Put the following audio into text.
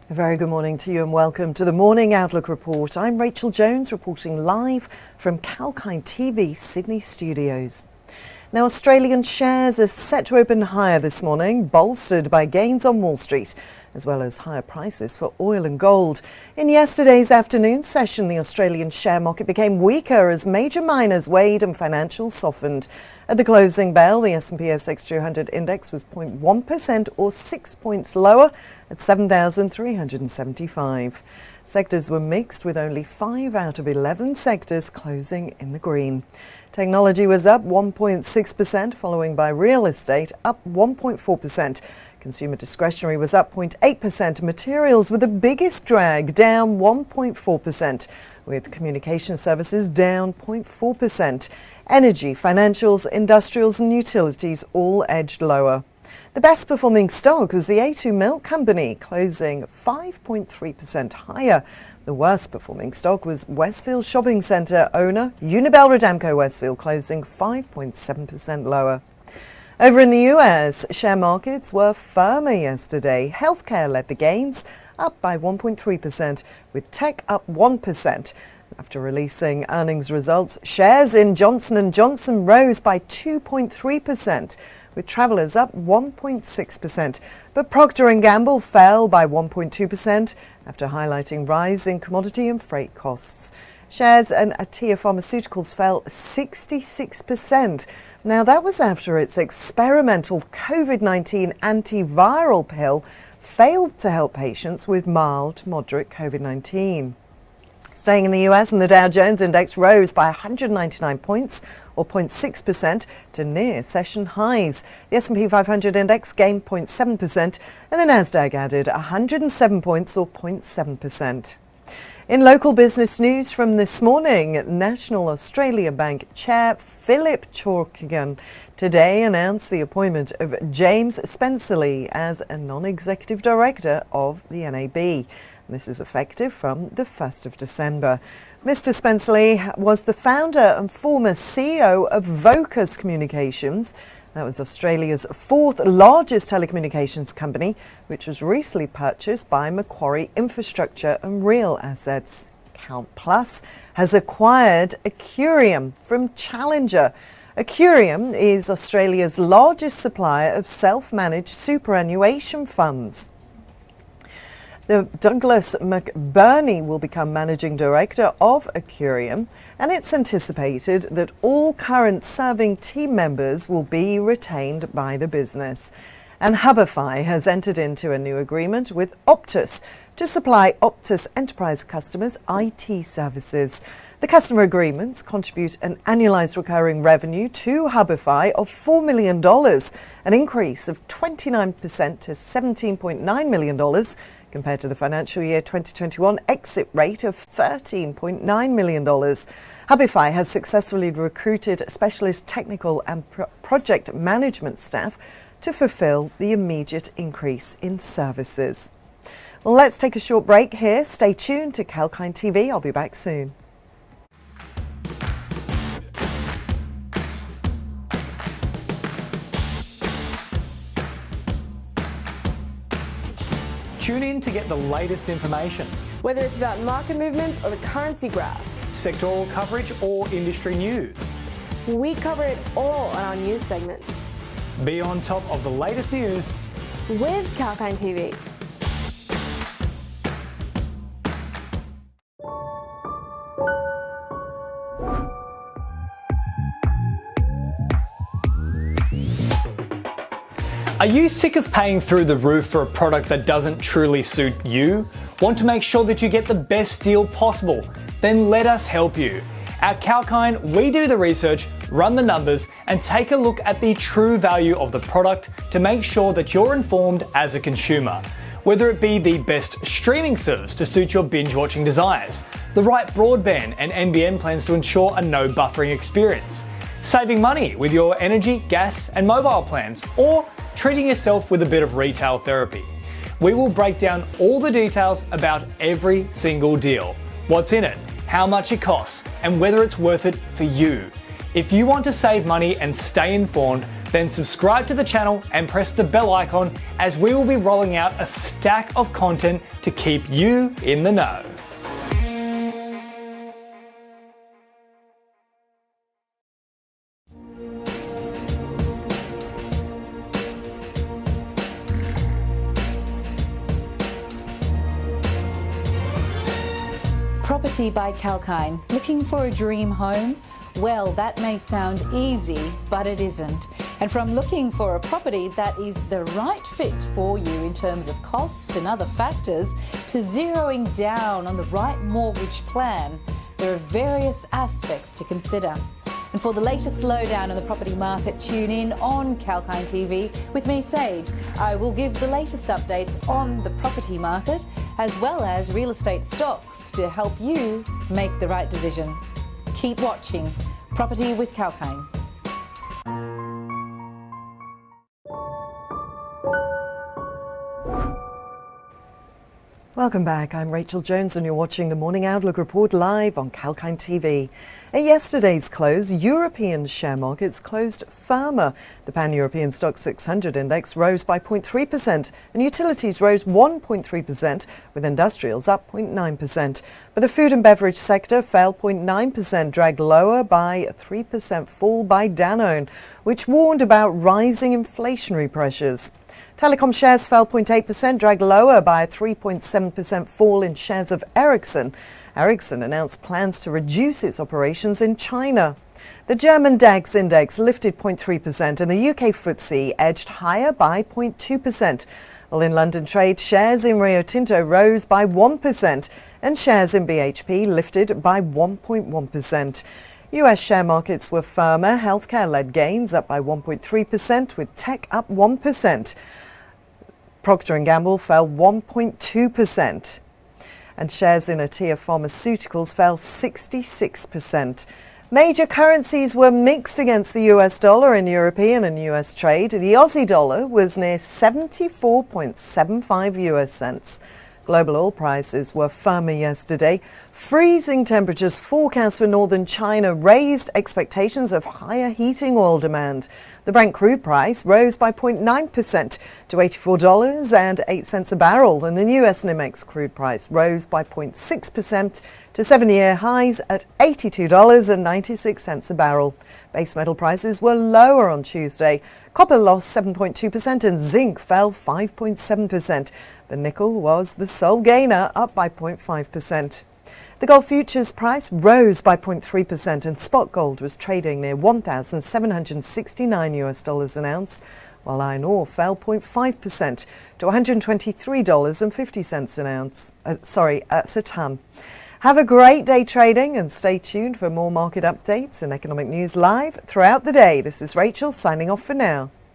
A very good morning to you and welcome to the Morning Outlook Report. I'm Rachel Jones reporting live from Kalkine TV Sydney studios. Now, Australian shares are set to open higher this morning, bolstered by gains on Wall Street, as well as higher prices for oil and gold. In yesterday's afternoon session, the Australian share market became weaker as major miners weighed and financials softened. At the closing bell, the S&P ASX 200 index was 0.1% or 6 points lower at 7,375. Sectors were mixed, with only 5 out of 11 sectors closing in the green. Technology was up 1.6%, following by real estate up 1.4%. Consumer discretionary was up 0.8%. Materials were the biggest drag, down 1.4%, with communication services down 0.4%. Energy, financials, industrials and utilities all edged lower. The best performing stock was the A2 Milk Company, closing 5.3% higher. The worst performing stock was Westfield Shopping Centre owner Unibel Rodamco Westfield, closing 5.7% lower. Over in the US, share markets were firmer yesterday. Healthcare led the gains, up by 1.3%, with tech up 1%. After releasing earnings results, shares in Johnson & Johnson rose by 2.3%, with travellers up 1.6%. But Procter & Gamble fell by 1.2% after highlighting rising commodity and freight costs. Shares in Atea Pharmaceuticals fell 66%. Now, that was after its experimental COVID-19 antiviral pill failed to help patients with mild to moderate COVID-19. Staying in the US, and the Dow Jones Index rose by 199 points, or 0.6%, to near session highs. The S&P 500 Index gained 0.7%, and the Nasdaq added 107 points, or 0.7%. In local business news from this morning, National Australia Bank Chair Philip Kalkine today announced the appointment of James Spenceley as a non-executive director of the NAB. This is effective from the 1st of December. Mr. Spenceley was the founder and former CEO of Vocus Communications. That was Australia's 4th largest telecommunications company, which was recently purchased by Macquarie Infrastructure and Real Assets. Count Plus has acquired Accurium from Challenger. Accurium is Australia's largest supplier of self-managed superannuation funds. Douglas McBurney will become managing director of Accurium, and it's anticipated that all current serving team members will be retained by the business. And Hubify has entered into a new agreement with Optus to supply Optus enterprise customers IT services. The customer agreements contribute an annualised recurring revenue to Hubify of $4 million, an increase of 29% to $17.9 million, compared to the financial year 2021 exit rate of $13.9 million. Hubify has successfully recruited specialist technical and project management staff to fulfil the immediate increase in services. Well, let's take a short break here. Stay tuned to Kalkine TV. I'll be back soon. Tune in to get the latest information. Whether it's about market movements or the currency graph, sectoral coverage or industry news. we cover it all on our news segments. Be on top of the latest news with Kalkine TV. Are you sick of paying through the roof for a product that doesn't truly suit you? Want to make sure that you get the best deal possible? Then let us help you. At Kalkine, we do the research, run the numbers, and take a look at the true value of the product to make sure that you're informed as a consumer. Whether it be the best streaming service to suit your binge-watching desires, the right broadband and NBN plans to ensure a no buffering experience, saving money with your energy, gas, and mobile plans, or treating yourself with a bit of retail therapy. We will break down all the details about every single deal, what's in it, how much it costs, and whether it's worth it for you. If you want to save money and stay informed, Then subscribe to the channel and press the bell icon, as we will be rolling out a stack of content to keep you in the know. Property by Kalkine. Looking for a dream home? Well, that may sound easy, but it isn't. And from looking for a property that is the right fit for you in terms of cost and other factors, to zeroing down on the right mortgage plan, there are various aspects to consider. And for the latest lowdown on the property market, tune in on Kalkine TV with me, Sage. I will give the latest updates on the property market as well as real estate stocks to help you make the right decision. Keep watching Property with Kalkine. Welcome back. I'm Rachel Jones and you're watching the Morning Outlook Report live on Kalkine TV. At yesterday's close, European share markets closed firmer. The Pan-European Stock 600 index rose by 0.3% and utilities rose 1.3%, with industrials up 0.9%. But the food and beverage sector fell 0.9%, dragged lower by a 3% fall by Danone, which warned about rising inflationary pressures. Telecom shares fell 0.8%, dragged lower by a 3.7% fall in shares of Ericsson. Ericsson announced plans to reduce its operations in China. The German DAX index lifted 0.3% and the UK FTSE edged higher by 0.2%. While in London trade, shares in Rio Tinto rose by 1% and shares in BHP lifted by 1.1%. US share markets were firmer. Healthcare led gains, up by 1.3%, with tech up 1%. Procter & Gamble fell 1.2%. And shares in Atea Pharmaceuticals fell 66%. Major currencies were mixed against the US dollar in European and US trade. The Aussie dollar was near 74.75 US cents. Global oil prices were firmer yesterday. Freezing temperatures forecast for northern China raised expectations of higher heating oil demand. The Brent crude price rose by 0.9% to $84.08 a barrel, and the US NYMEX crude price rose by 0.6% to 7-year highs at $82.96 a barrel. Base metal prices were lower on Tuesday. Copper lost 7.2% and zinc fell 5.7%. But nickel was the sole gainer, up by 0.5%. The gold futures price rose by 0.3% and spot gold was trading near $1,769 an ounce, while iron ore fell 0.5% to $123.50 an ounce. That's a tonne. Have a great day trading and stay tuned for more market updates and economic news live throughout the day. This is Rachel signing off for now.